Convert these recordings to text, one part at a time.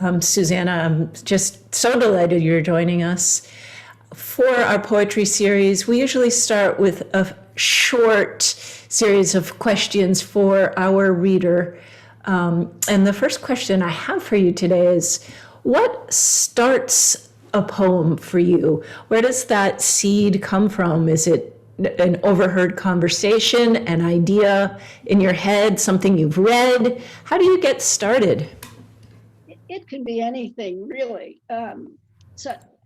Susana, I'm just so delighted you're joining us. For our poetry series, we usually start with a short series of questions for our reader. And the first question I have for you today is, what starts a poem for you? Where does that seed come from? Is it an overheard conversation, an idea in your head, something you've read? How do you get started? It can be anything, really.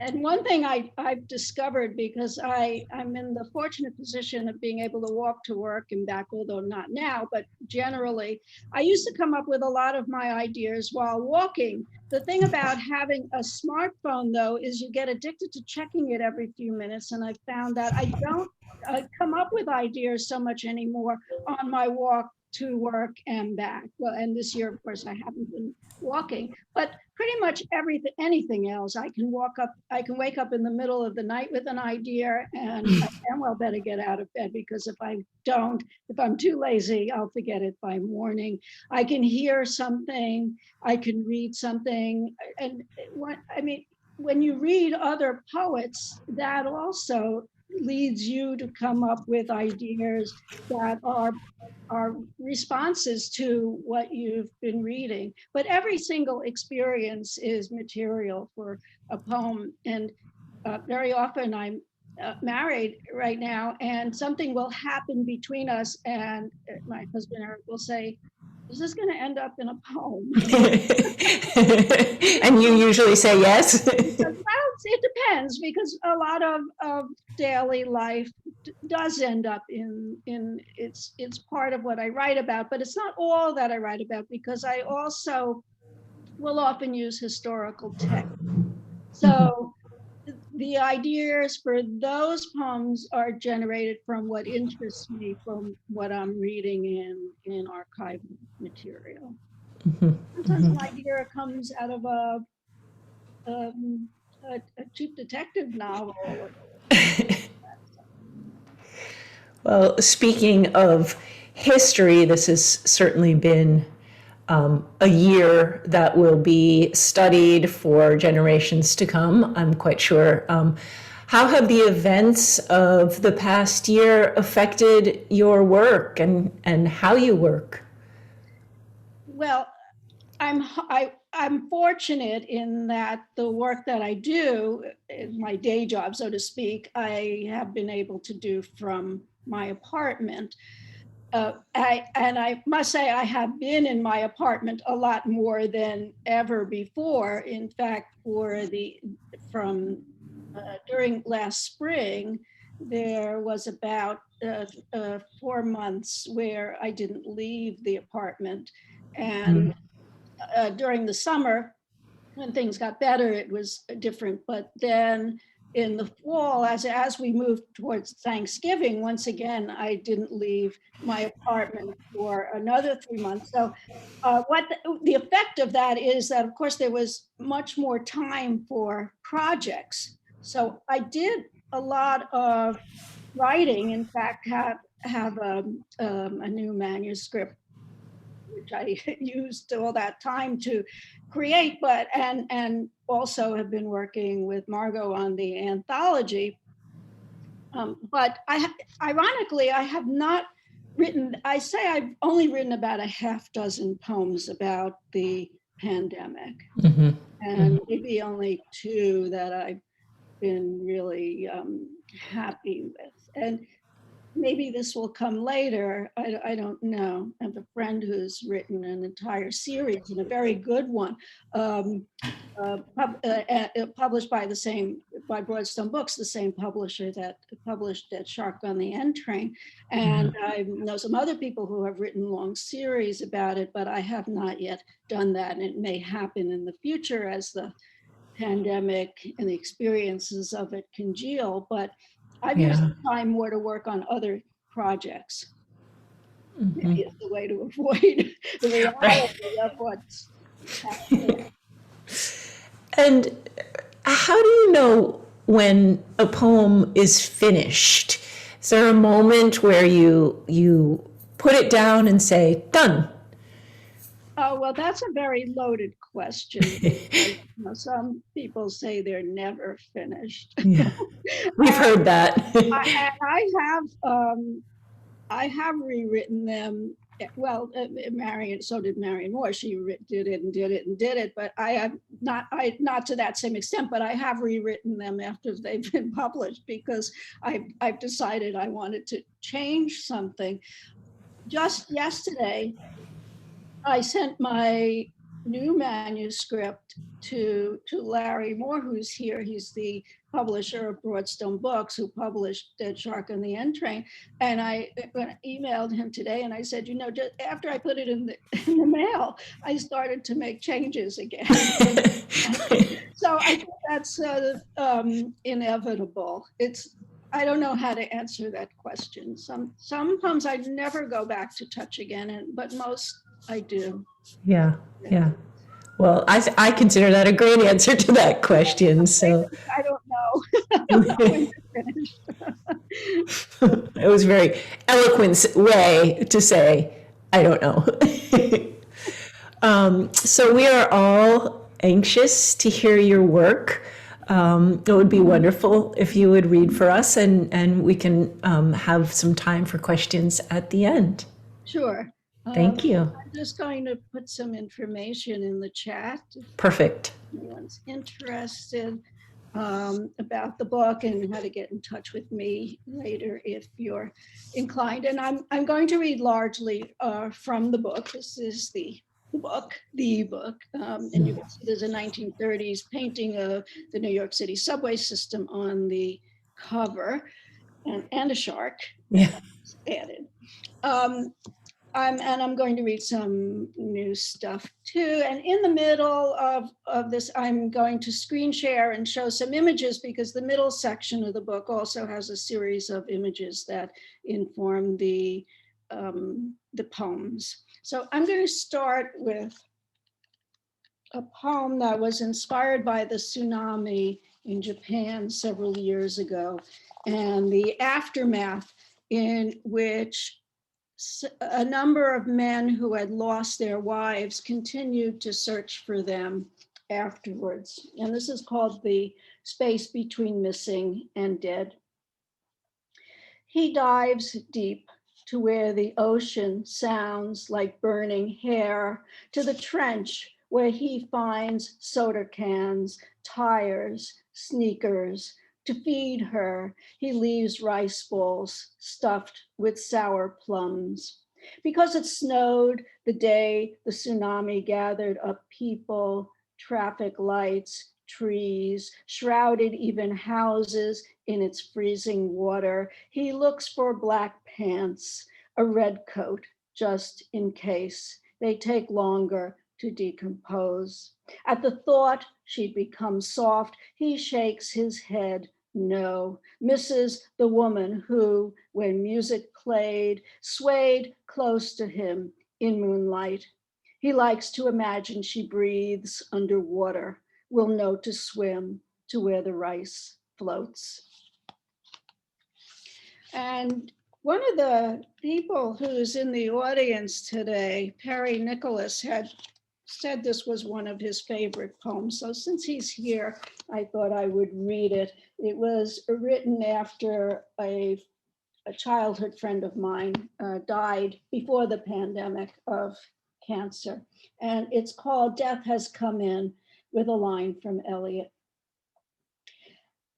And one thing I've discovered, because I'm in the fortunate position of being able to walk to work and back, although not now, but generally, I used to come up with a lot of my ideas while walking. The thing about having a smartphone, though, is you get addicted to checking it every few minutes. And I found that I don't come up with ideas so much anymore on my walk to work and back. Well, and this year, of course, I haven't been walking, but pretty much everything, anything else, I can wake up in the middle of the night with an idea, and I damn well better get out of bed, because if I'm too lazy, I'll forget it by morning. I can hear something, I can read something. And when you read other poets, that also leads you to come up with ideas that are responses to what you've been reading. But every single experience is material for a poem. And very often I'm married right now, and something will happen between us, and my husband Eric will say, "Is this going to end up in a poem?" And you usually say yes? Well, it depends, because a lot of daily life does end up in it's part of what I write about, but it's not all that I write about, because I also will often use historical text. So the ideas for those poems are generated from what interests me, from what I'm reading in archival material. Sometimes an idea comes out of a cheap detective novel. Well, speaking of history, this has certainly been a year that will be studied for generations to come, I'm quite sure. How have the events of the past year affected your work and how you work? Well, I'm fortunate in that the work that I do, my day job, so to speak, I have been able to do from my apartment. I must say, I have been in my apartment a lot more than ever before. In fact, during last spring, there was about 4 months where I didn't leave the apartment. And during the summer, when things got better, it was different. But then in the fall, as we moved towards Thanksgiving, once again, I didn't leave my apartment for another 3 months. So what the effect of that is that, of course, there was much more time for projects. So I did a lot of writing. In fact, have a new manuscript, which I used all that time to create, and also have been working with Margot on the anthology. But ironically, I have not written, I say I've only written about a half dozen poems about the pandemic, and maybe only 2 that I've been really happy with. And maybe this will come later. I don't know. I have a friend who's written an entire series, and a very good one, published by Broadstone Books, the same publisher that published at Shark on the N Train. And I know some other people who have written long series about it, but I have not yet done that. And it may happen in the future as the pandemic and the experiences of it congeal. But I've used the time more to work on other projects. Maybe it's the way to avoid the reality of what's happening. And how do you know when a poem is finished? Is there a moment where you put it down and say, done? Oh, well, that's a very loaded question. Because, some people say they're never finished. Yeah, we've And heard that. I have rewritten them. Well, Marion, so did Marion Moore. She did it and did it and did it, but I have not to that same extent, but I have rewritten them after they've been published because I've decided I wanted to change something. Just yesterday, I sent my new manuscript to Larry Moore, who's here. He's the publisher of Broadstone Books, who published Dead Shark on the N Train. And I emailed him today, and I said, just after I put it in the mail, I started to make changes again. So I think that's inevitable. I don't know how to answer that question. Sometimes I never go back to touch again, but most I do. Yeah, yeah. Well, I consider that a great answer to that question. So I don't know. I don't know when you're finished. it was a very eloquent way to say, I don't know. So we are all anxious to hear your work. It would be wonderful if you would read for us, and we can have some time for questions at the end. Sure. Thank you. I'm just going to put some information in the chat if Perfect. anyone's interested about the book and how to get in touch with me later if you're inclined. And I'm going to read largely from the book. This is the book. And you can see there's a 1930s painting of the New York City subway system on the cover and a shark. Yeah. Added. I'm going to read some new stuff too. And in the middle of this, I'm going to screen share and show some images because the middle section of the book also has a series of images that inform the poems. So I'm going to start with a poem that was inspired by the tsunami in Japan several years ago and the aftermath, in which a number of men who had lost their wives continued to search for them afterwards. And this is called The Space Between Missing and Dead. He dives deep to where the ocean sounds like burning hair, to the trench where he finds soda cans, tires, sneakers. To feed her, he leaves rice bowls stuffed with sour plums. Because it snowed the day the tsunami gathered up people, traffic lights, trees, shrouded even houses in its freezing water, he looks for black pants, a red coat, just in case. They take longer to decompose. At the thought she'd become soft, he shakes his head. No, misses the woman who, when music played, swayed close to him in moonlight. He likes to imagine she breathes underwater, will know to swim to where the rice floats. And one of the people who's in the audience today, Perry Nicholas, had said this was one of his favorite poems. So since he's here, I thought I would read it. It was written after a childhood friend of mine died before the pandemic of cancer. And it's called Death Has Come In, with a line from Eliot.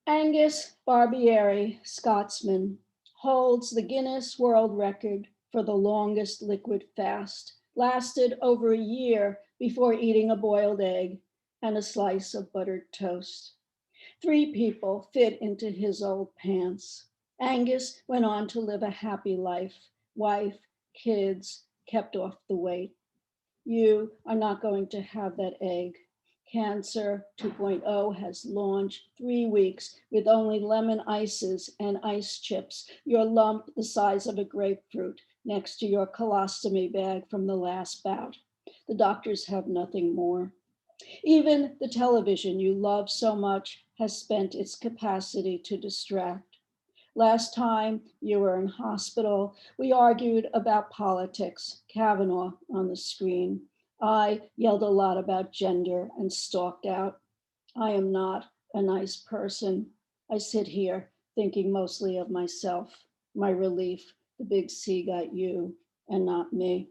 Angus Barbieri, Scotsman, holds the Guinness World Record for the longest liquid fast. Lasted over a year before eating a boiled egg and a slice of buttered toast. 3 people fit into his old pants. Angus went on to live a happy life. Wife, kids, kept off the weight. You are not going to have that egg. Cancer 2.0 has launched 3 weeks with only lemon ices and ice chips, your lump the size of a grapefruit next to your colostomy bag from the last bout. The doctors have nothing more. Even the television you love so much has spent its capacity to distract. Last time you were in hospital, we argued about politics, Kavanaugh on the screen. I yelled a lot about gender and stalked out. I am not a nice person. I sit here thinking mostly of myself, my relief, the big C got you and not me.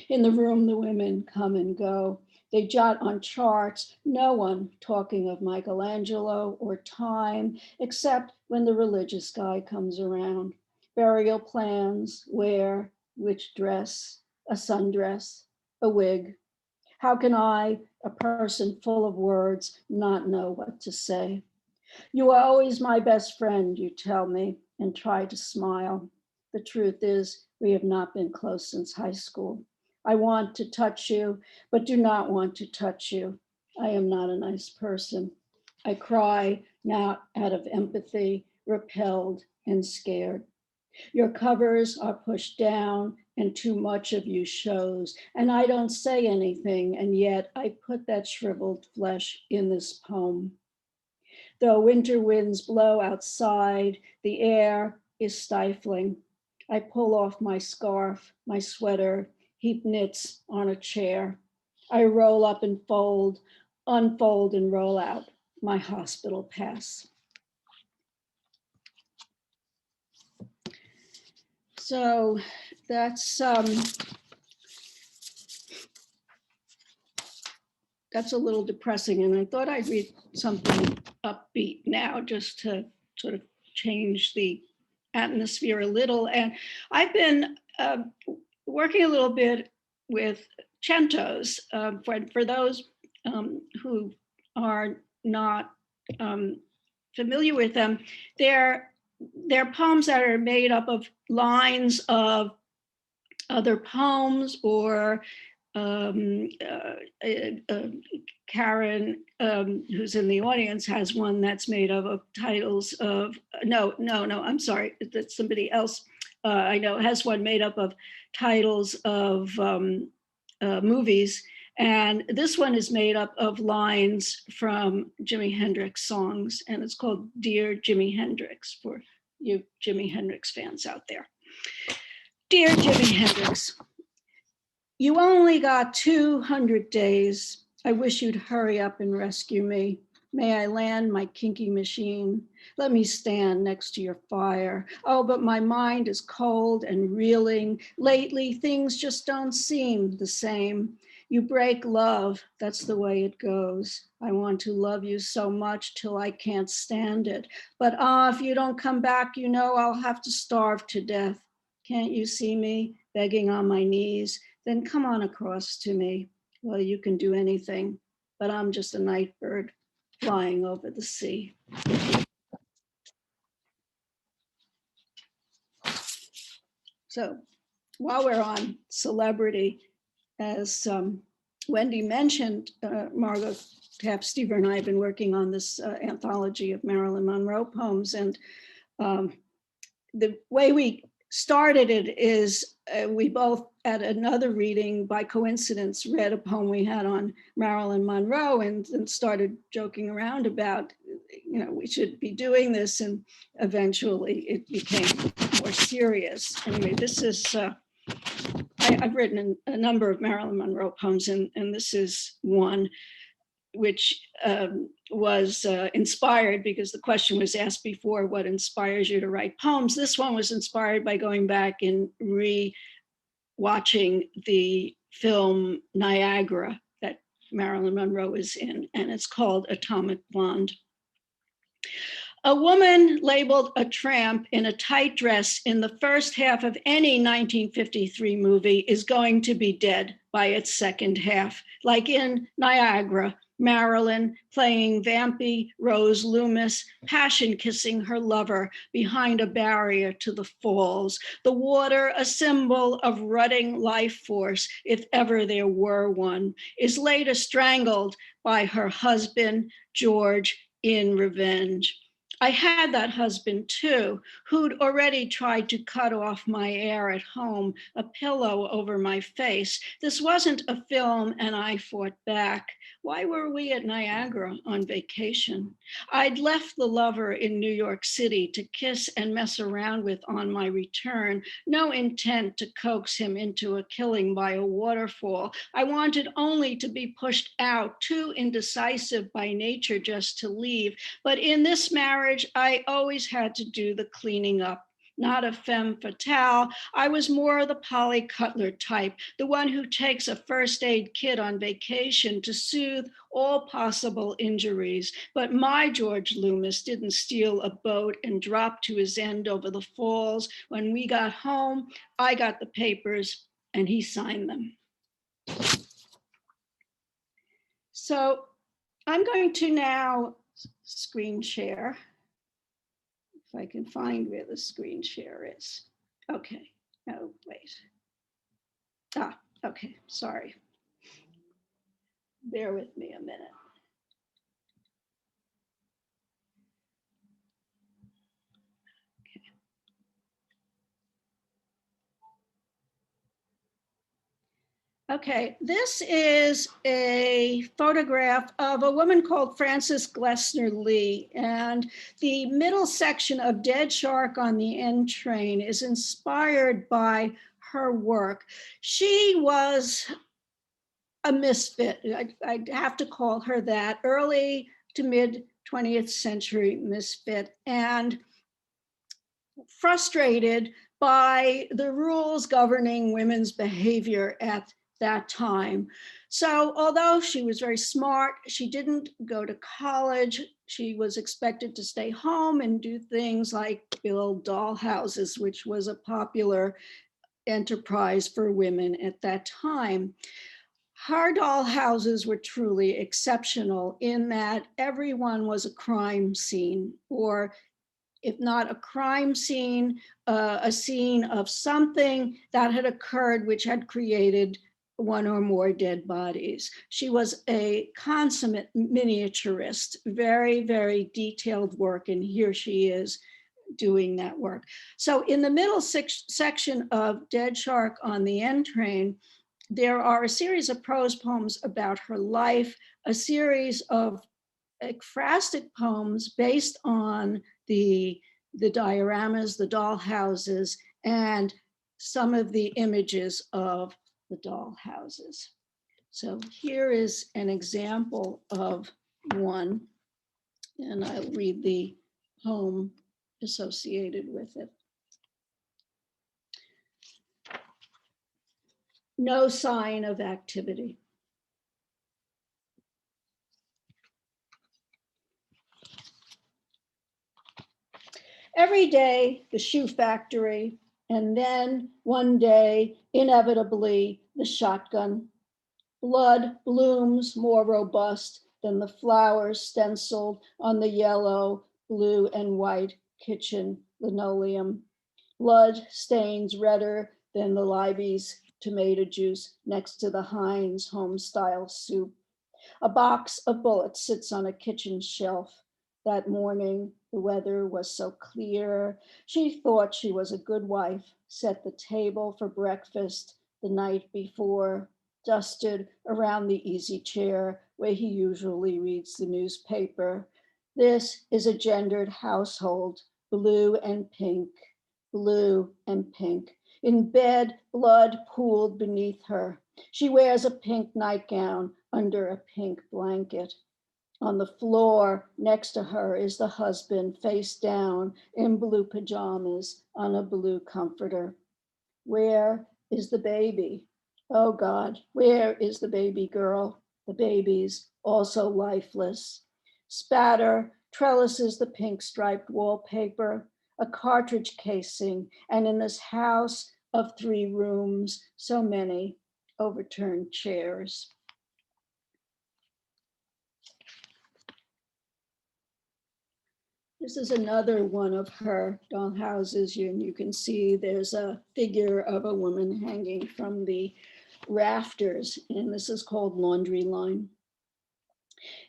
In the room, the women come and go. They jot on charts, no one talking of Michelangelo or time, except when the religious guy comes around. Burial plans, where, which dress, a sundress, a wig. How can I, a person full of words, not know what to say? You are always my best friend, you tell me, and try to smile. The truth is, we have not been close since high school. I want to touch you, but do not want to touch you. I am not a nice person. I cry not out of empathy, repelled and scared. Your covers are pushed down and too much of you shows, and I don't say anything, and yet I put that shriveled flesh in this poem. Though winter winds blow outside, the air is stifling. I pull off my scarf, my sweater, heap knits on a chair. I roll up and fold, unfold and roll out my hospital pass. So that's a little depressing, and I thought I'd read something upbeat now just to sort of change the atmosphere a little. And I've been working a little bit with centos. For those who are not familiar with them, they're poems that are made up of lines of other poems, or Karen, who's in the audience, has one that's made of titles of, I'm sorry, that's somebody else I know has one made up of titles of movies. And this one is made up of lines from Jimi Hendrix songs, and it's called Dear Jimi Hendrix, for you Jimi Hendrix fans out there. Dear Jimi Hendrix, you only got 200 days. I wish you'd hurry up and rescue me. May I land my kinky machine? Let me stand next to your fire. Oh, but my mind is cold and reeling. Lately, things just don't seem the same. You break love, that's the way it goes. I want to love you so much till I can't stand it. But if you don't come back, you know I'll have to starve to death. Can't you see me begging on my knees? Then come on across to me. Well, you can do anything, but I'm just a night bird flying over the sea. So while we're on celebrity, as Wendy mentioned, Margot Tapp Stever and I have been working on this anthology of Marilyn Monroe poems. And the way we started it is we both, at another reading, by coincidence, read a poem we had on Marilyn Monroe and started joking around about, we should be doing this. And eventually it became more serious. Anyway, this is, I've written a number of Marilyn Monroe poems, and this is one which was inspired, because the question was asked before, what inspires you to write poems? This one was inspired by going back and watching the film Niagara that Marilyn Monroe is in, and it's called Atomic Blonde. A woman labeled a tramp in a tight dress in the first half of any 1953 movie is going to be dead by its second half. Like in Niagara, Marilyn playing vampy Rose Loomis, passion kissing her lover behind a barrier to the falls. The water, a symbol of rutting life force, if ever there were one, is later strangled by her husband, George, in revenge. I had that husband too, who'd already tried to cut off my air at home, a pillow over my face. This wasn't a film, and I fought back. Why were we at Niagara on vacation? I'd left the lover in New York City to kiss and mess around with on my return, no intent to coax him into a killing by a waterfall. I wanted only to be pushed out, too indecisive by nature just to leave. But in this marriage, I always had to do the cleaning up. Not a femme fatale. I was more the Polly Cutler type, the one who takes a first aid kit on vacation to soothe all possible injuries. But my George Loomis didn't steal a boat and drop to his end over the falls. When we got home, I got the papers and he signed them. So I'm going to now screen share. If I can find where the screen share is. Okay, oh, wait. Okay, sorry. Bear with me a minute. Okay, this is a photograph of a woman called Frances Glessner Lee, and the middle section of Dead Shark on the N Train is inspired by her work. She was a misfit, I'd have to call her that, early to mid 20th century misfit, and frustrated by the rules governing women's behavior at that time. So although she was very smart, she didn't go to college. She was expected to stay home and do things like build dollhouses, which was a popular enterprise for women at that time. Her dollhouses were truly exceptional in that everyone was a crime scene, or if not a crime scene, a scene of something that had occurred which had created one or more dead bodies. She was a consummate miniaturist, very, very detailed work, and here she is doing that work. So in the middle section of Dead Shark on the N Train, there are a series of prose poems about her life, a series of ekphrastic poems based on the dioramas, the doll houses, and some of the images of the doll houses. So here is an example of one, and I'll read the poem associated with it. No sign of activity. Every day, the shoe factory, and then one day, inevitably, the shotgun. Blood blooms more robust than the flowers stenciled on the yellow, blue, and white kitchen linoleum. Blood stains redder than the Libby's tomato juice next to the Heinz home-style soup. A box of bullets sits on a kitchen shelf. That morning, the weather was so clear. She thought she was a good wife, set the table for breakfast the night before, dusted around the easy chair where he usually reads the newspaper. This is a gendered household, blue and pink, blue and pink. In bed, blood pooled beneath her. She wears a pink nightgown under a pink blanket. On the floor next to her is the husband, face down in blue pajamas on a blue comforter. Where is the baby? Oh God, where is the baby girl? The baby's also lifeless. Spatter trellises the pink striped wallpaper, a cartridge casing, and in this house of 3 rooms, so many overturned chairs. This is another one of her doll houses, and you can see there's a figure of a woman hanging from the rafters, and this is called Laundry Line.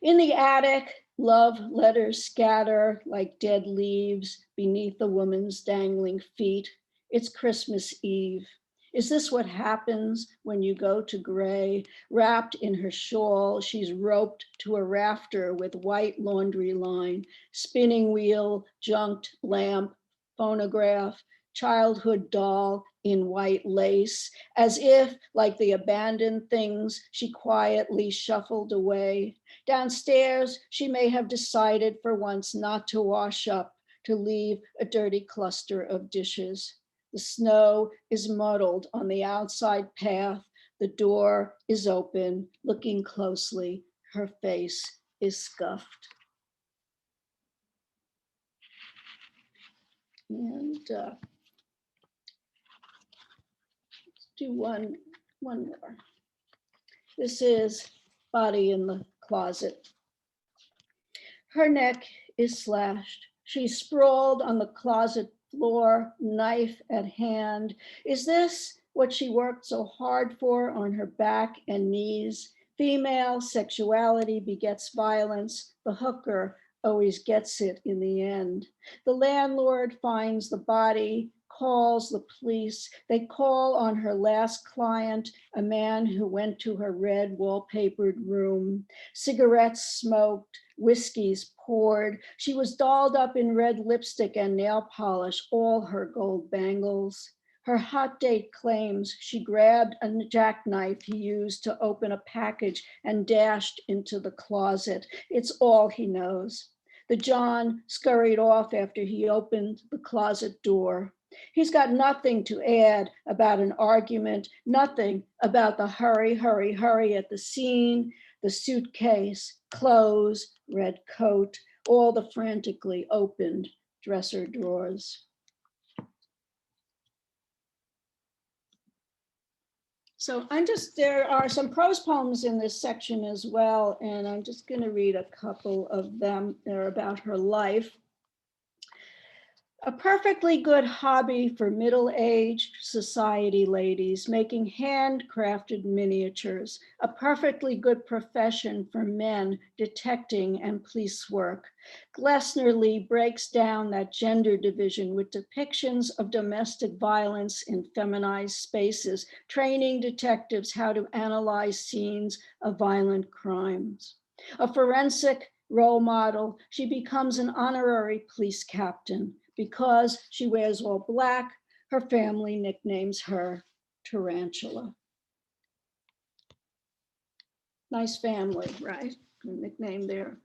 In the attic, Love letters scatter like dead leaves beneath the woman's dangling feet. It's Christmas Eve. Is this what happens when you go to Gray? Wrapped in her shawl, she's roped to a rafter with white laundry line, spinning wheel, junked lamp, phonograph, childhood doll in white lace, as if, like the abandoned things, she quietly shuffled away. Downstairs, she may have decided for once not to wash up, to leave a dirty cluster of dishes. The snow is muddled on the outside path. The door is open, looking closely. Her face is scuffed. And let's do one more. This is Body in the Closet. Her neck is slashed. She's sprawled on the closet floor, knife at hand. Is this what she worked so hard for on her back and knees? Female sexuality begets violence. The hooker always gets it in the end. The landlord finds the body, calls the police. They call on her last client, a man who went to her red wallpapered room. Cigarettes smoked, whiskeys poured. She was dolled up in red lipstick and nail polish, all her gold bangles. Her hot date claims she grabbed a jackknife he used to open a package and dashed into the closet. It's all he knows. The John scurried off after he opened the closet door. He's got nothing to add about an argument, nothing about the hurry, hurry, hurry at the scene, the suitcase, clothes, red coat, all the frantically opened dresser drawers. So there are some prose poems in this section as well, and I'm just going to read a couple of them. They're about her life. A perfectly good hobby for middle-aged society ladies, making handcrafted miniatures. A perfectly good profession for men, detecting and police work. Glessner breaks down that gender division with depictions of domestic violence in feminized spaces, training detectives how to analyze scenes of violent crimes. A forensic role model, she becomes an honorary police captain. Because she wears all black, her family nicknames her Tarantula. Nice family, right? Nickname their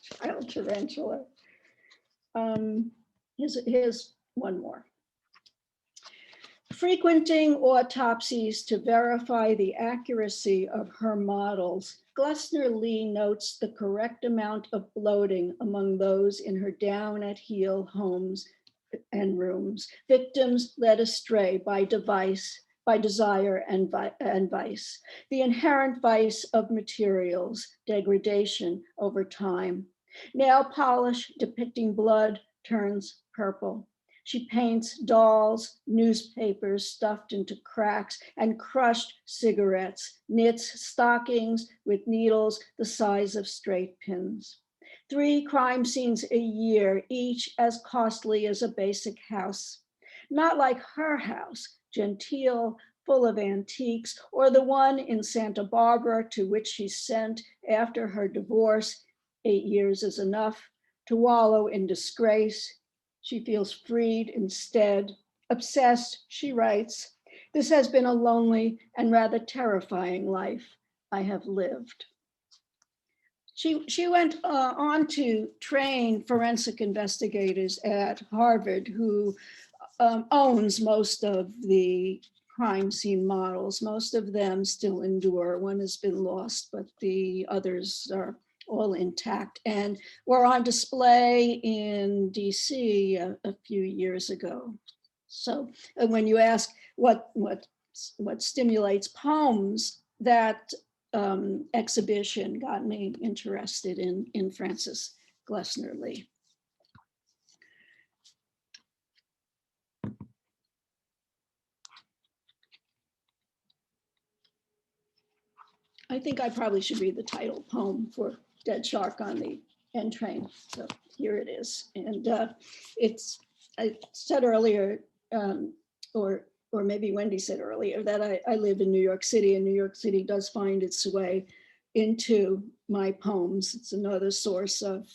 child Tarantula. Here's one more. Frequenting autopsies to verify the accuracy of her models, Glessner notes the correct amount of bloating among those in her down at heel homes and rooms, victims led astray by desire and vice, the inherent vice of materials, degradation over time. Nail polish depicting blood turns purple. She paints dolls, newspapers stuffed into cracks, and crushed cigarettes, knits stockings with needles the size of straight pins. 3 crime scenes a year, each as costly as a basic house. Not like her house, genteel, full of antiques, or the one in Santa Barbara to which she sent after her divorce, 8 years is enough, to wallow in disgrace. She feels freed instead. Obsessed, she writes, "This has been a lonely and rather terrifying life I have lived." She went on to train forensic investigators at Harvard, who owns most of the crime scene models. Most of them still endure. One has been lost, but the others are all intact and were on display in DC a few years ago. So when you ask what stimulates poems, that exhibition got me interested in Frances Glessner Lee. I think I probably should read the title poem for Dead Shark on the N train. So here it is. And I said earlier, or maybe Wendy said earlier, that I live in New York City, and New York City does find its way into my poems. It's another source of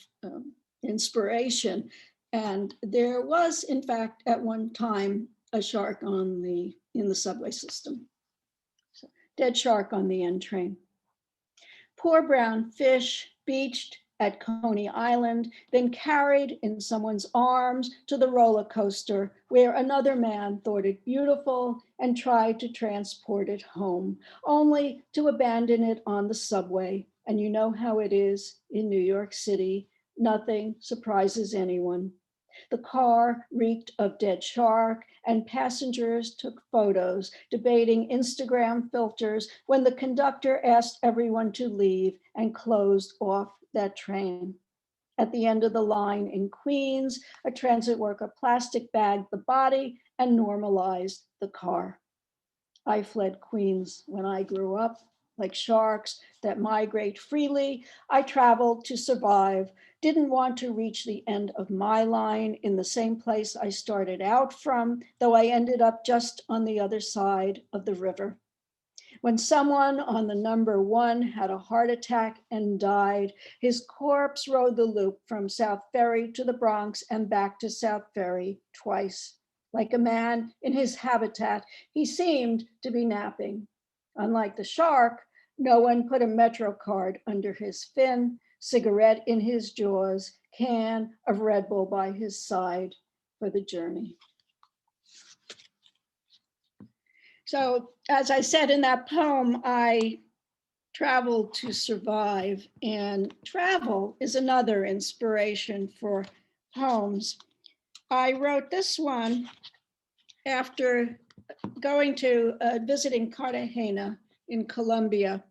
inspiration. And there was, in fact, at one time, a shark in the subway system. So, dead shark on the N train. Poor brown fish beached at Coney Island, then carried in someone's arms to the roller coaster where another man thought it beautiful and tried to transport it home, only to abandon it on the subway. And you know how it is in New York City. Nothing surprises anyone. The car reeked of dead shark, and passengers took photos, debating Instagram filters when the conductor asked everyone to leave and closed off that train. At the end of the line in Queens, a transit worker plastic bagged the body and normalized the car. I fled Queens when I grew up. Like sharks that migrate freely, I traveled to survive. Didn't want to reach the end of my line in the same place I started out from, though I ended up just on the other side of the river. When someone on the number 1 had a heart attack and died, his corpse rode the loop from South Ferry to the Bronx and back to South Ferry twice. Like a man in his habitat, he seemed to be napping. Unlike the shark, no one put a Metro card under his fin, cigarette in his jaws, can of Red Bull by his side for the journey. So, as I said in that poem, I traveled to survive, and travel is another inspiration for poems. I wrote this one after going to visiting Cartagena in Colombia.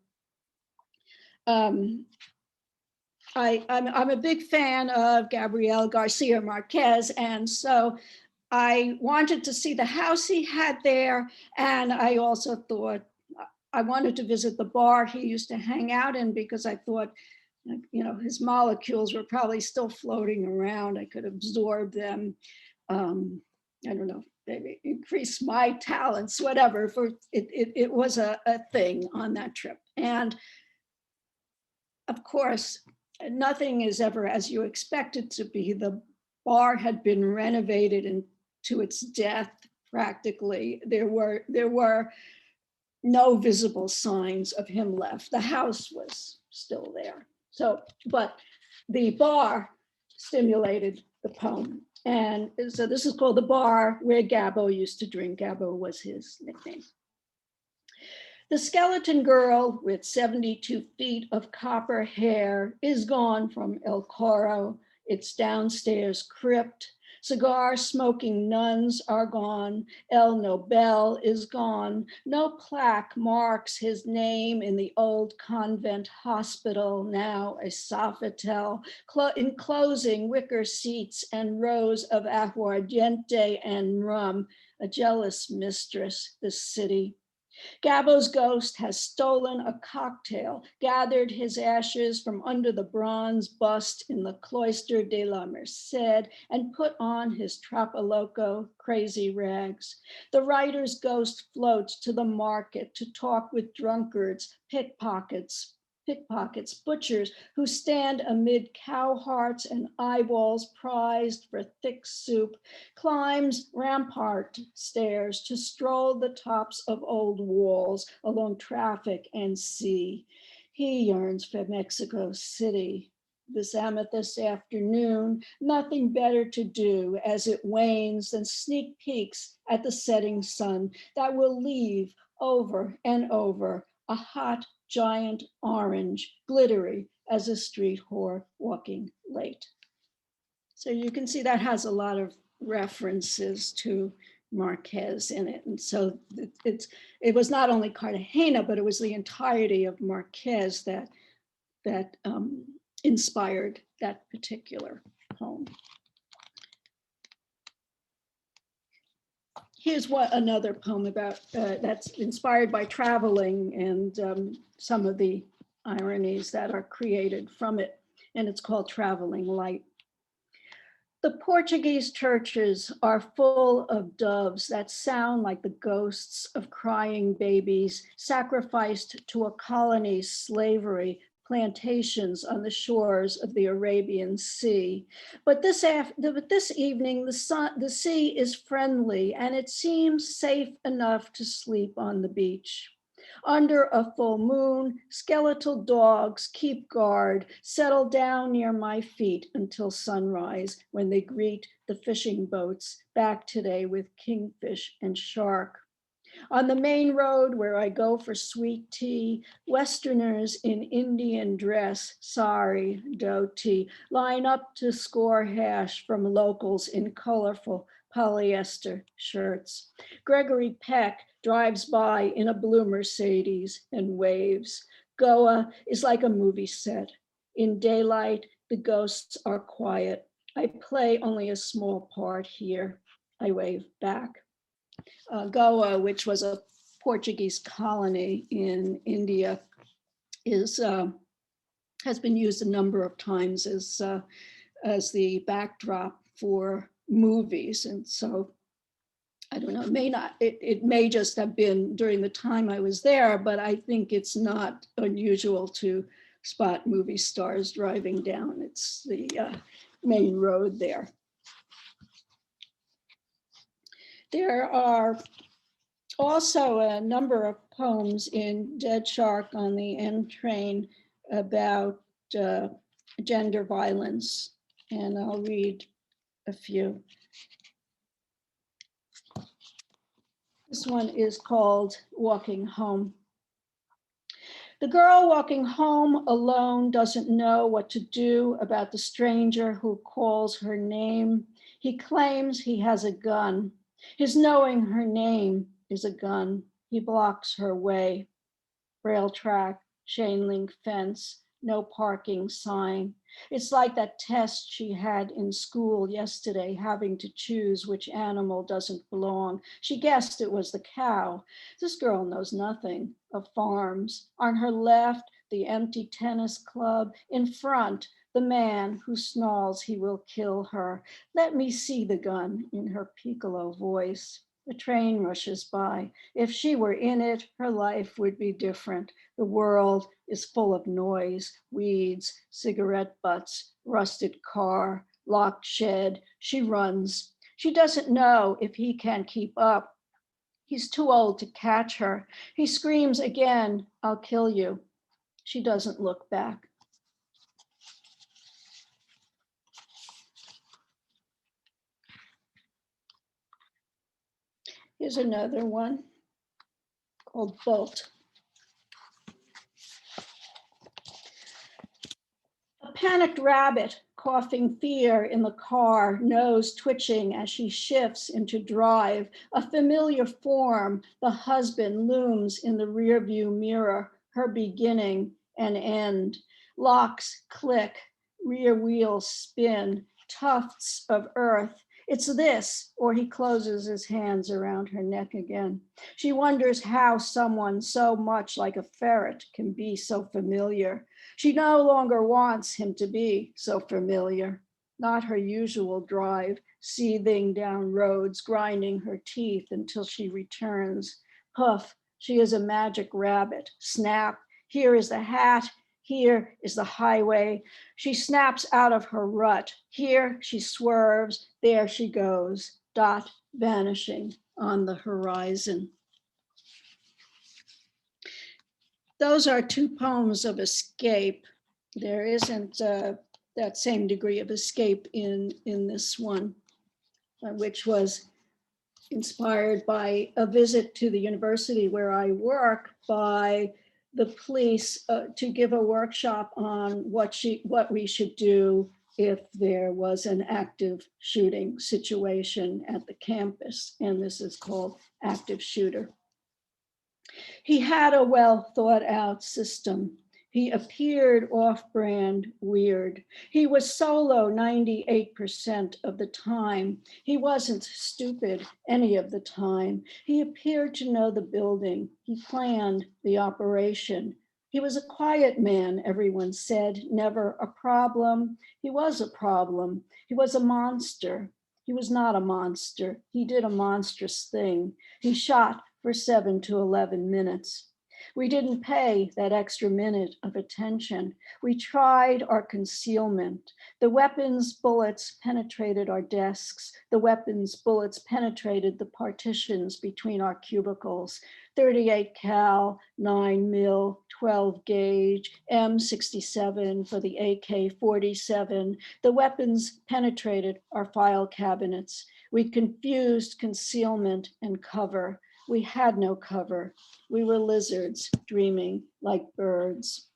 I'm a big fan of Gabriel Garcia Marquez, and so I wanted to see the house he had there, and I also thought I wanted to visit the bar he used to hang out in, because I thought, you know, his molecules were probably still floating around. I could absorb them. I don't know, maybe increase my talents, whatever. For it was a thing on that trip. And of course, nothing is ever as you expect it to be. The bar had been renovated to its death, practically. There were no visible signs of him left. The house was still there. So, but the bar stimulated the poem. And so this is called The Bar Where Gabbo Used to Drink. Gabbo was his nickname. The skeleton girl with 72 feet of copper hair is gone from El Coro, its downstairs crypt. Cigar smoking nuns are gone. El Nobel is gone. No plaque marks his name in the old convent hospital, now a Sofitel, enclosing wicker seats and rows of aguardiente and rum, a jealous mistress, the city. Gabbo's ghost has stolen a cocktail, gathered his ashes from under the bronze bust in the Cloister de la Merced, and put on his Trapaloco crazy rags. The writer's ghost floats to the market to talk with drunkards, pickpockets, butchers who stand amid cow hearts and eyeballs prized for thick soup, climbs rampart stairs to stroll the tops of old walls along traffic and sea. He yearns for Mexico City. This amethyst afternoon, nothing better to do as it wanes than sneak peeks at the setting sun that will leave over and over a hot giant orange, glittery as a street whore walking late. So you can see that has a lot of references to Marquez in it. And so it was not only Cartagena, but it was the entirety of Marquez that inspired that particular poem. Here's another poem about that's inspired by traveling and some of the ironies that are created from it. and it's called Traveling Light. The Portuguese churches are full of doves that sound like the ghosts of crying babies sacrificed to a colony's slavery plantations on the shores of the Arabian Sea. But this evening, the sea is friendly and it seems safe enough to sleep on the beach. Under a full moon, skeletal dogs keep guard, settle down near my feet until sunrise, when they greet the fishing boats back today with kingfish and shark. On the main road where I go for sweet tea, Westerners in Indian dress, sari, dhoti, line up to score hash from locals in colorful polyester shirts. Gregory Peck drives by in a blue Mercedes and waves. Goa is like a movie set. In daylight, the ghosts are quiet. I play only a small part here. I wave back. Goa, which was a Portuguese colony in India, has been used a number of times as the backdrop for movies. And so I don't know, it may just have been during the time I was there, but I think it's not unusual to spot movie stars driving down. It's the main road there. There are also a number of poems in Dead Shark on the M train about gender violence, and I'll read a few. This one is called Walking Home. The girl walking home alone doesn't know what to do about the stranger who calls her name. He claims he has a gun. His knowing her name is a gun. He blocks her way. Rail track, chain link fence, no parking sign. It's like that test she had in school yesterday, having to choose which animal doesn't belong. She guessed it was the cow. This girl knows nothing of farms. On her left, the empty tennis club. In front, the man who snarls he will kill her. Let me see the gun, in her piccolo voice. The train rushes by. If she were in it, her life would be different. The world is full of noise, weeds, cigarette butts, rusted car, locked shed. She runs. She doesn't know if he can keep up. He's too old to catch her. He screams again, I'll kill you. She doesn't look back. Here's another one called Bolt. A panicked rabbit, coughing fear in the car, nose twitching as she shifts into drive. A familiar form, the husband, looms in the rearview mirror, her beginning and end. Locks click, rear wheels spin, tufts of earth. It's this, or he closes his hands around her neck again. She wonders how someone so much like a ferret can be so familiar. She no longer wants him to be so familiar. Not her usual drive, seething down roads, grinding her teeth until she returns. Puff, she is a magic rabbit. Snap, here is the hat. Here is the highway. She snaps out of her rut. Here she swerves. There she goes. Dot vanishing on the horizon. Those are two poems of escape. There isn't that same degree of escape in this one, which was inspired by a visit to the university where I work by the police to give a workshop on what we should do if there was an active shooting situation at the campus. And this is called Active Shooter. He had a well thought out system. He appeared off-brand weird. He was solo 98% of the time. He wasn't stupid any of the time. He appeared to know the building. He planned the operation. He was a quiet man, everyone said, never a problem. He was a problem. He was a monster. He was not a monster. He did a monstrous thing. He shot for 7 to 11 minutes. We didn't pay that extra minute of attention. We tried our concealment. The weapons bullets penetrated our desks. The weapons bullets penetrated the partitions between our cubicles. 38 cal, 9 mil, 12 gauge, M67 for the AK-47. The weapons penetrated our file cabinets. We confused concealment and cover. We had no cover. We were lizards dreaming like birds.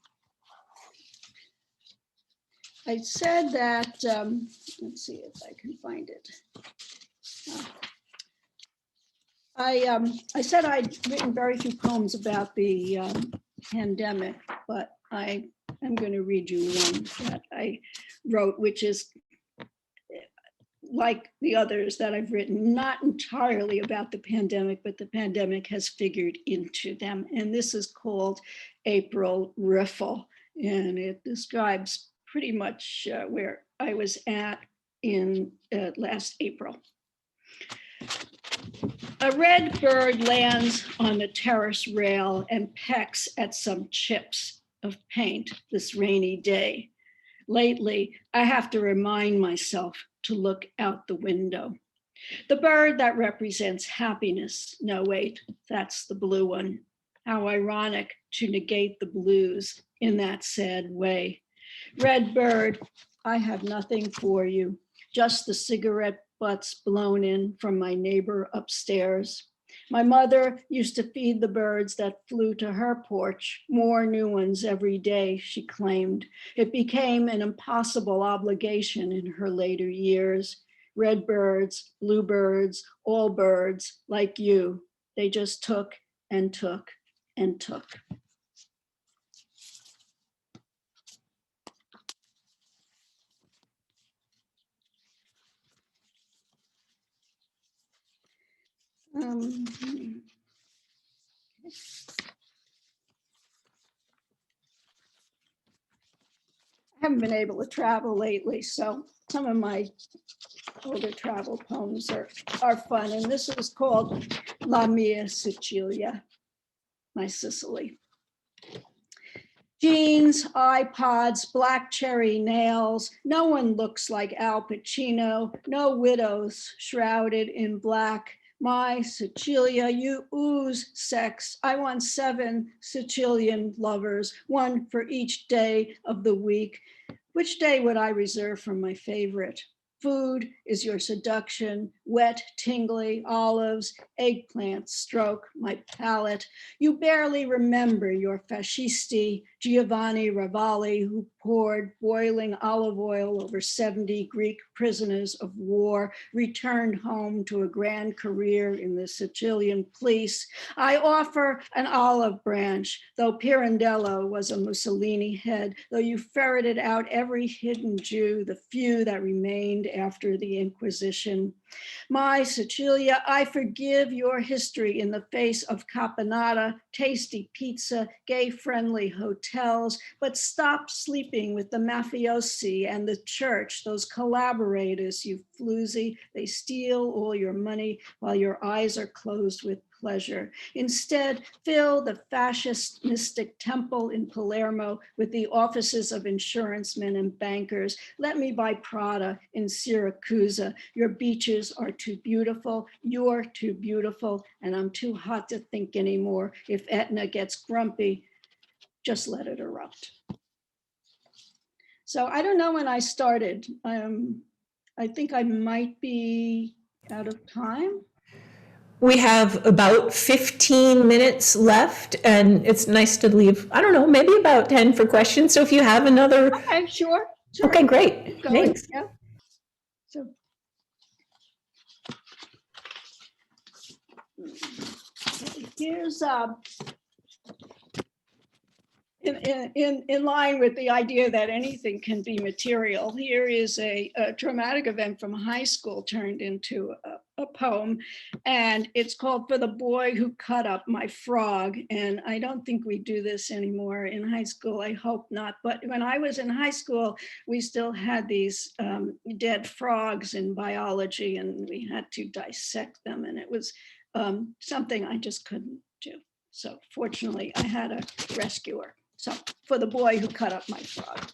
I said that, let's see if I can find it. I said I'd written very few poems about the pandemic, but I am going to read you one that I wrote, which is like the others that I've written, not entirely about the pandemic, but the pandemic has figured into them. And this is called April Riffle. And it describes pretty much where I was at in last April. A red bird lands on the terrace rail and pecks at some chips of paint this rainy day. Lately, I have to remind myself to look out the window. The bird that represents happiness. No, wait, that's the blue one. How ironic to negate the blues in that sad way. Red bird, I have nothing for you, just the cigarette butts blown in from my neighbor upstairs. My mother used to feed the birds that flew to her porch, more new ones every day, she claimed. It became an impossible obligation in her later years. Red birds, blue birds, all birds like you, they just took and took and took. I haven't been able to travel lately, so some of my older travel poems are fun. And this is called La Mia Sicilia, my Sicily. Jeans, iPods, black cherry nails. No one looks like Al Pacino. No widows shrouded in black. My Sicilia, you ooze sex. I want 7 Sicilian lovers, 1 for each day of the week. Which day would I reserve for my favorite? Food is your seduction, wet, tingly, olives, eggplant stroke my palate. You barely remember your fascisti, Giovanni Ravalli, who poured boiling olive oil over 70 Greek prisoners of war, returned home to a grand career in the Sicilian police. I offer an olive branch, though Pirandello was a Mussolini head, though you ferreted out every hidden Jew, the few that remained after the Inquisition. My Sicilia, I forgive your history in the face of caponata, tasty pizza, gay-friendly hotels, but stop sleeping with the mafiosi and the church, those collaborators, you floozy. They steal all your money while your eyes are closed with pleasure. Instead, fill the fascist mystic temple in Palermo with the offices of insurancemen and bankers. Let me buy Prada in Syracuse. Your beaches are too beautiful, you're too beautiful, and I'm too hot to think anymore. If Etna gets grumpy, just let it erupt. So I don't know when I started. I think I might be out of time. We have about 15 minutes left, and it's nice to leave, I don't know, maybe about 10 for questions. So if you have another. Okay, sure. Okay, great. Thanks. Yeah. So here's in line with the idea that anything can be material. Here is a traumatic event from high school turned into a poem, and it's called For the Boy Who Cut Up My Frog. And I don't think we do this anymore in high school. I hope not. But when I was in high school, we still had these dead frogs in biology, and we had to dissect them. And it was something I just couldn't do. So fortunately, I had a rescuer. So For the Boy Who Cut Up My Frog.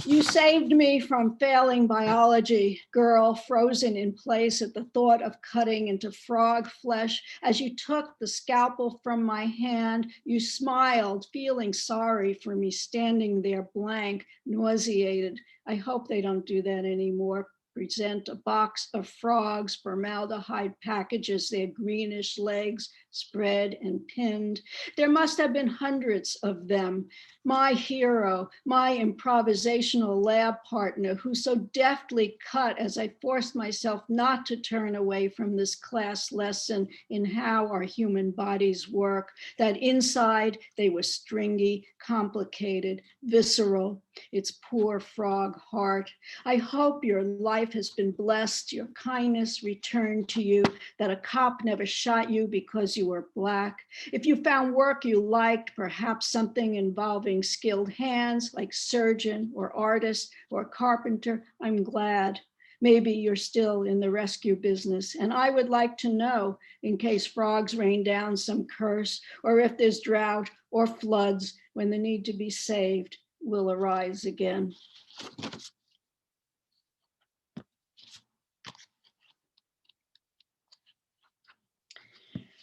You saved me from failing biology, girl, frozen in place at the thought of cutting into frog flesh. As you took the scalpel from my hand, you smiled, feeling sorry for me standing there blank, nauseated. I hope they don't do that anymore. Present a box of frogs, formaldehyde packages, their greenish legs spread and pinned. There must have been hundreds of them. My hero, my improvisational lab partner, who so deftly cut as I forced myself not to turn away from this class lesson in how our human bodies work, that inside they were stringy, complicated, visceral, its poor frog heart. I hope your life has been blessed, your kindness returned to you, that a cop never shot you because you were Black. If you found work you liked, perhaps something involving skilled hands like surgeon or artist or carpenter, I'm glad. Maybe you're still in the rescue business. And I would like to know, in case frogs rain down some curse, or if there's drought or floods, when the need to be saved will arise again.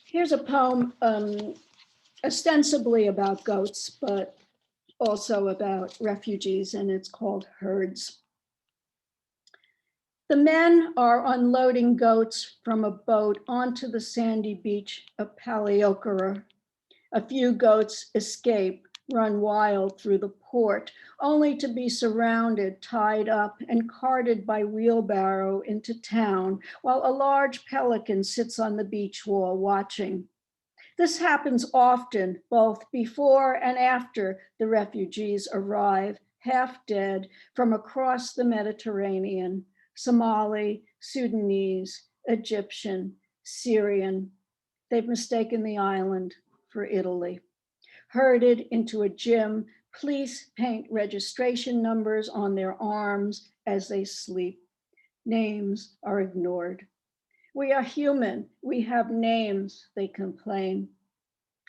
Here's a poem ostensibly about goats, but also about refugees, and it's called Herds. The men are unloading goats from a boat onto the sandy beach of Paliokara. A few goats escape, run wild through the port, only to be surrounded, tied up, and carted by wheelbarrow into town, while a large pelican sits on the beach wall watching. This happens often, both before and after the refugees arrive, half dead, from across the Mediterranean, Somali, Sudanese, Egyptian, Syrian. They've mistaken the island for Italy. Herded into a gym, police paint registration numbers on their arms as they sleep. Names are ignored. We are human, we have names, they complain.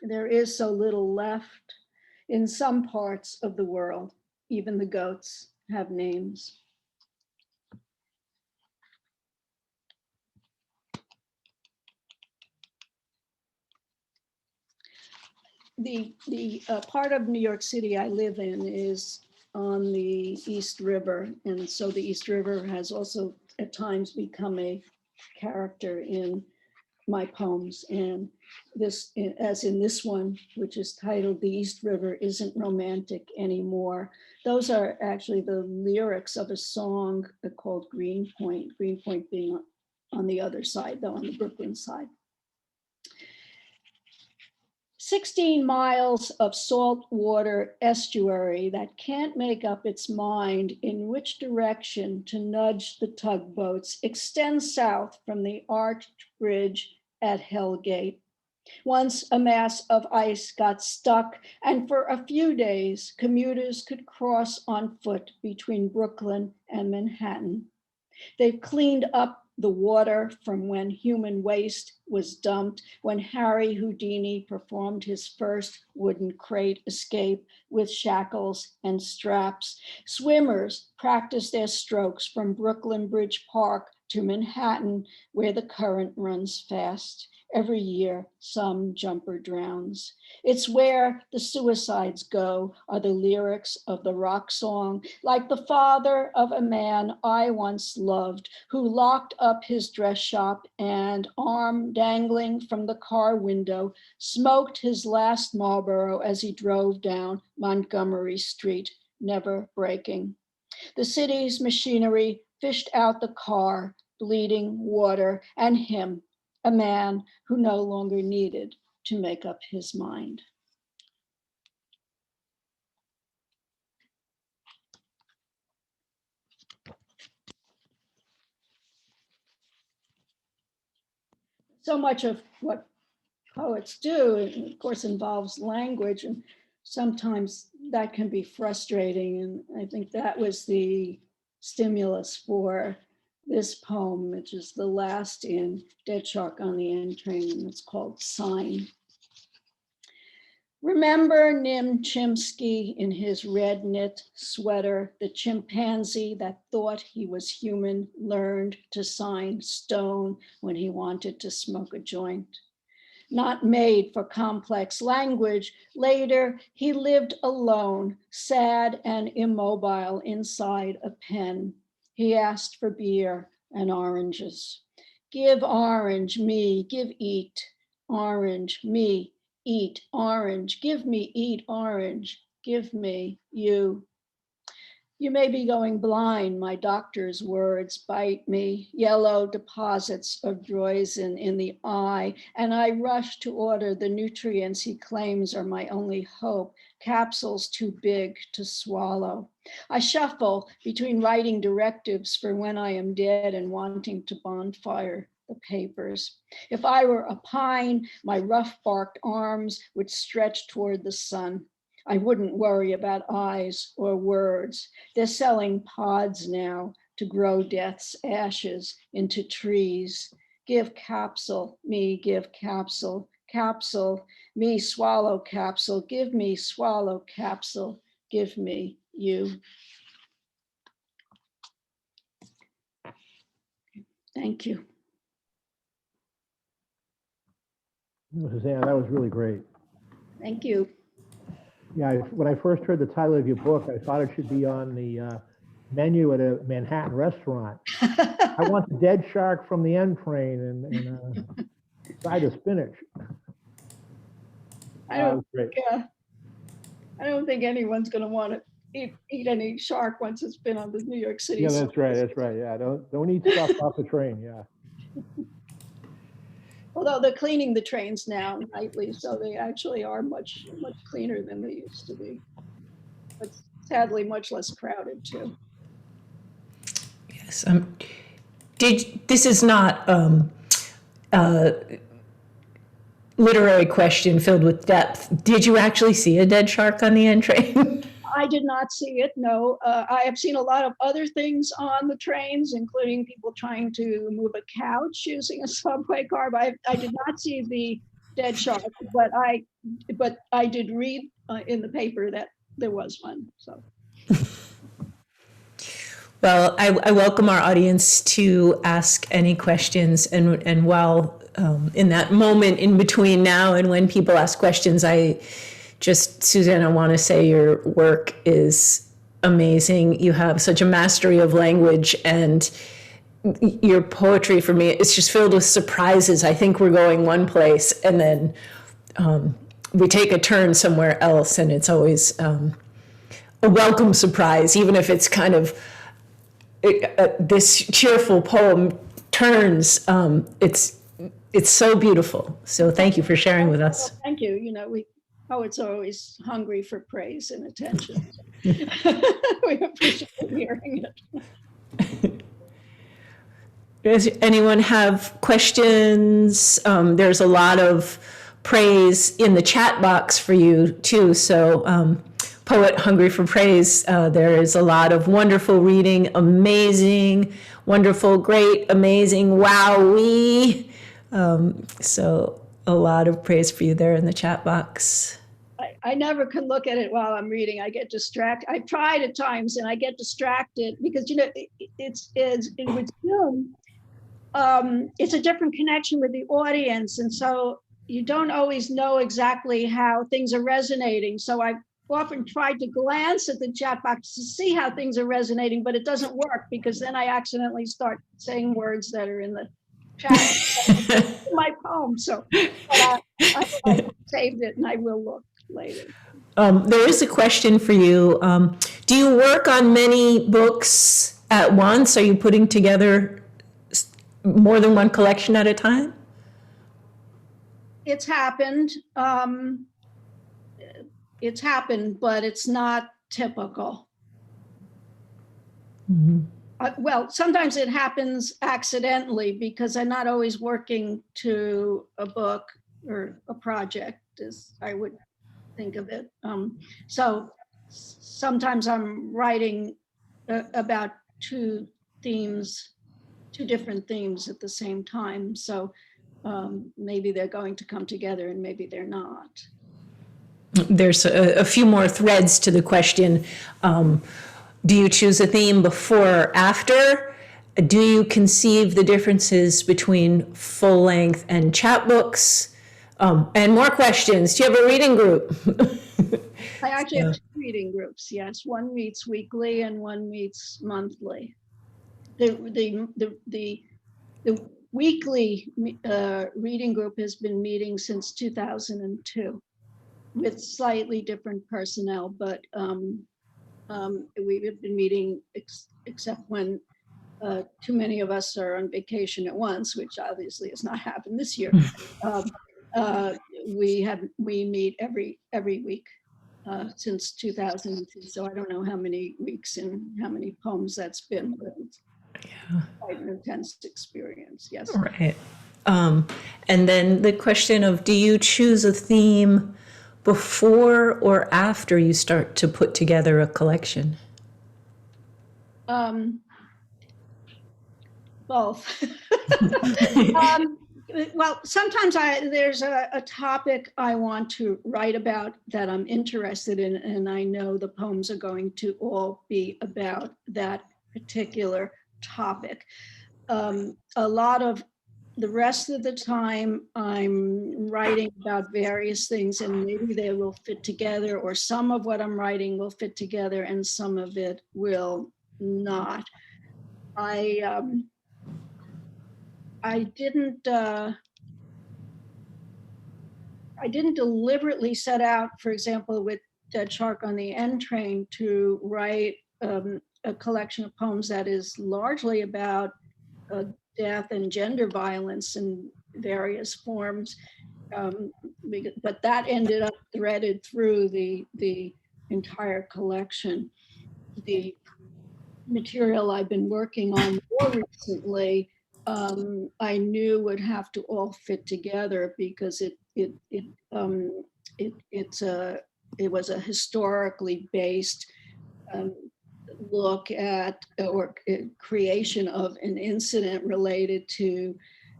There is so little left. In some parts of the world, even the goats have names. The part of New York City I live in is on the East River. And so the East River has also at times become a character in my poems. And this, as in this one, which is titled The East River Isn't Romantic Anymore. Those are actually the lyrics of a song called Greenpoint, Greenpoint being on the other side, though, on the Brooklyn side. 16 miles of saltwater estuary that can't make up its mind in which direction to nudge the tugboats extends south from the arched bridge at Hellgate. Once a mass of ice got stuck, and for a few days, commuters could cross on foot between Brooklyn and Manhattan. They've cleaned up the water from when human waste was dumped, when Harry Houdini performed his first wooden crate escape with shackles and straps. Swimmers practice their strokes from Brooklyn Bridge Park to Manhattan, where the current runs fast. Every year, some jumper drowns. It's where the suicides go, are the lyrics of the rock song, like the father of a man I once loved, who locked up his dress shop and, arm dangling from the car window, smoked his last Marlboro as he drove down Montgomery Street, never breaking. The city's machinery fished out the car, bleeding water, and him, a man who no longer needed to make up his mind. so much of what poets do, of course, involves language, and sometimes that can be frustrating. And I think that was the stimulus for this poem, which is the last in Dead Shark on the N Train, and it's called Sign. Remember Nim Chimpsky in his red knit sweater, the chimpanzee that thought he was human, learned to sign stone when he wanted to smoke a joint. Not made for complex language, later he lived alone, sad and immobile inside a pen. He asked for beer and oranges. Give orange, me, give eat, orange, me, eat orange, give me eat orange, give me you. You may be going blind, my doctor's words bite me, yellow deposits of droisin in the eye, and I rush to order the nutrients he claims are my only hope, capsules too big to swallow. I shuffle between writing directives for when I am dead and wanting to bonfire the papers. If I were a pine, my rough barked arms would stretch toward the sun. I wouldn't worry about eyes or words. They're selling pods now to grow death's ashes into trees. Give capsule, me give capsule, capsule, me swallow capsule, give me swallow capsule, give me you. Thank you. Susana, that was really great. Thank you. Yeah, when I first heard the title of your book, I thought it should be on the menu at a Manhattan restaurant. I want the dead shark from the N train and a side of spinach. I don't think anyone's going to want to eat any shark once it's been on the New York City. Yeah, that's right. That's right. Yeah, don't eat stuff off the train. Yeah. Although they're cleaning the trains now nightly, so they actually are much cleaner than they used to be. But sadly, much less crowded too. Yes. This is not literary question filled with depth. Did you actually see a dead shark on the N train? I did not see it, no. I have seen a lot of other things on the trains, including people trying to move a couch using a subway car, but I did not see the dead shark, but I did read in the paper that there was one, so. Well, I welcome our audience to ask any questions, and while in that moment in between now and when people ask questions, Susana, want to say your work is amazing. You have such a mastery of language, and your poetry for me, it's just filled with surprises. I think we're going one place and then we take a turn somewhere else, and it's always a welcome surprise, even if it's kind of this cheerful poem turns. It's so beautiful. So thank you for sharing with us. Well, thank you. You know, poets are always hungry for praise and attention. We appreciate hearing it. Does anyone have questions? There's a lot of praise in the chat box for you too. So Poet Hungry for Praise, there is a lot of wonderful reading, amazing, wonderful, great, amazing, wowee. So a lot of praise for you there in the chat box. I never can look at it while I'm reading. I get distracted. I've tried at times and I get distracted because, you know, it's with Zoom, it's a different connection with the audience. And so you don't always know exactly how things are resonating. So I've often tried to glance at the chat box to see how things are resonating, but it doesn't work because then I accidentally start saying words that are in the chat my poem. So I saved it and I will look later. There is a question for you. Do you work on many books at once? Are you putting together more than one collection at a time? It's happened. But it's not typical. Mm-hmm. Well, sometimes it happens accidentally because I'm not always working to a book or a project, as I would think of it. So sometimes I'm writing about two different themes at the same time. So maybe they're going to come together and maybe they're not. There's a few more threads to the question. Do you choose a theme before or after? Do you conceive the differences between full length and chapbooks? And more questions. Do you have a reading group? I actually have two reading groups. Yes, one meets weekly and one meets monthly. The weekly reading group has been meeting since 2002 with slightly different personnel, but we've been meeting except when too many of us are on vacation at once, which obviously has not happened this year. We meet every week since 2002. So I don't know how many weeks and how many poems that's been, but it's quite an intense experience. Yes. Right. And then the question of, do you choose a theme before or after you start to put together a collection? Both. Well, sometimes there's a topic I want to write about that I'm interested in, and I know the poems are going to all be about that particular topic. A lot of the rest of the time, I'm writing about various things, and maybe they will fit together, or some of what I'm writing will fit together, and some of it will not. I didn't deliberately set out, for example, with Dead Shark on the N Train, to write a collection of poems that is largely about death and gender violence in various forms. But that ended up threaded through the entire collection. The material I've been working on more recently, I knew would have to all fit together because it was a historically based look at or creation of an incident related to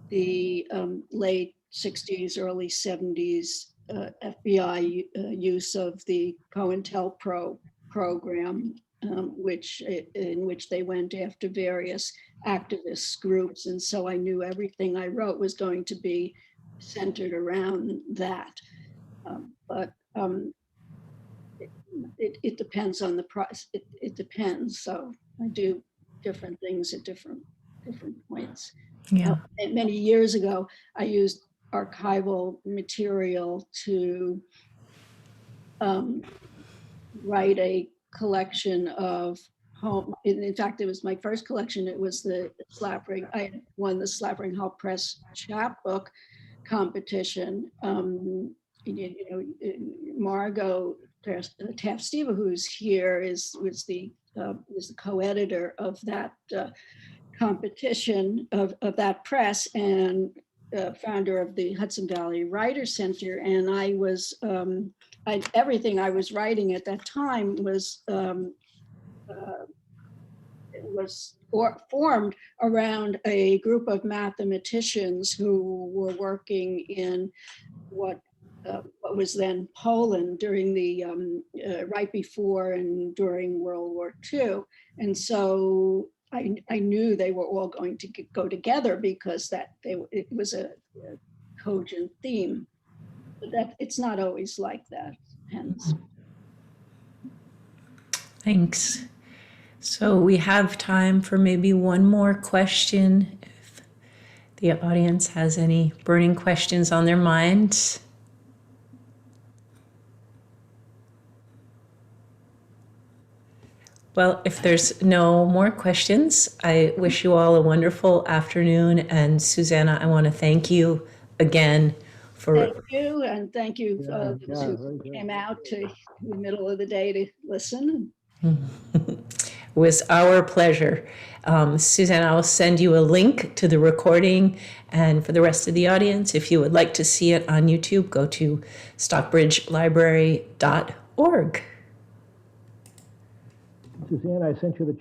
the late 60s, early 70s FBI use of the COINTELPRO program, in which they went after various activist groups. And so I knew everything I wrote was going to be centered around that. But it depends on the price. It depends. So I do different things at different points. Yeah. Many years ago, I used archival material to write a collection of poems. In fact, it was my first collection. It was the Slapring. I won the Slapring Hall Press chapbook competition. Margot Taft-Steva, who's here, was the co-editor of that competition of that press, and founder of the Hudson Valley Writer Center. And I was everything I was writing at that time was formed around a group of mathematicians who were working in what was then Poland during the right before and during World War II. And so I knew they were all going to go together because it was a cogent theme. But that it's not always like that, hence. Thanks. So we have time for maybe one more question. If the audience has any burning questions on their minds. Well, if there's no more questions, I wish you all a wonderful afternoon. And Susana, I want to thank you again for... Thank you, and thank you those who came out to the middle of the day to listen. It was our pleasure. Susana, I'll send you a link to the recording. And for the rest of the audience, if you would like to see it on YouTube, go to stockbridgelibrary.org. Suzanne, I sent you the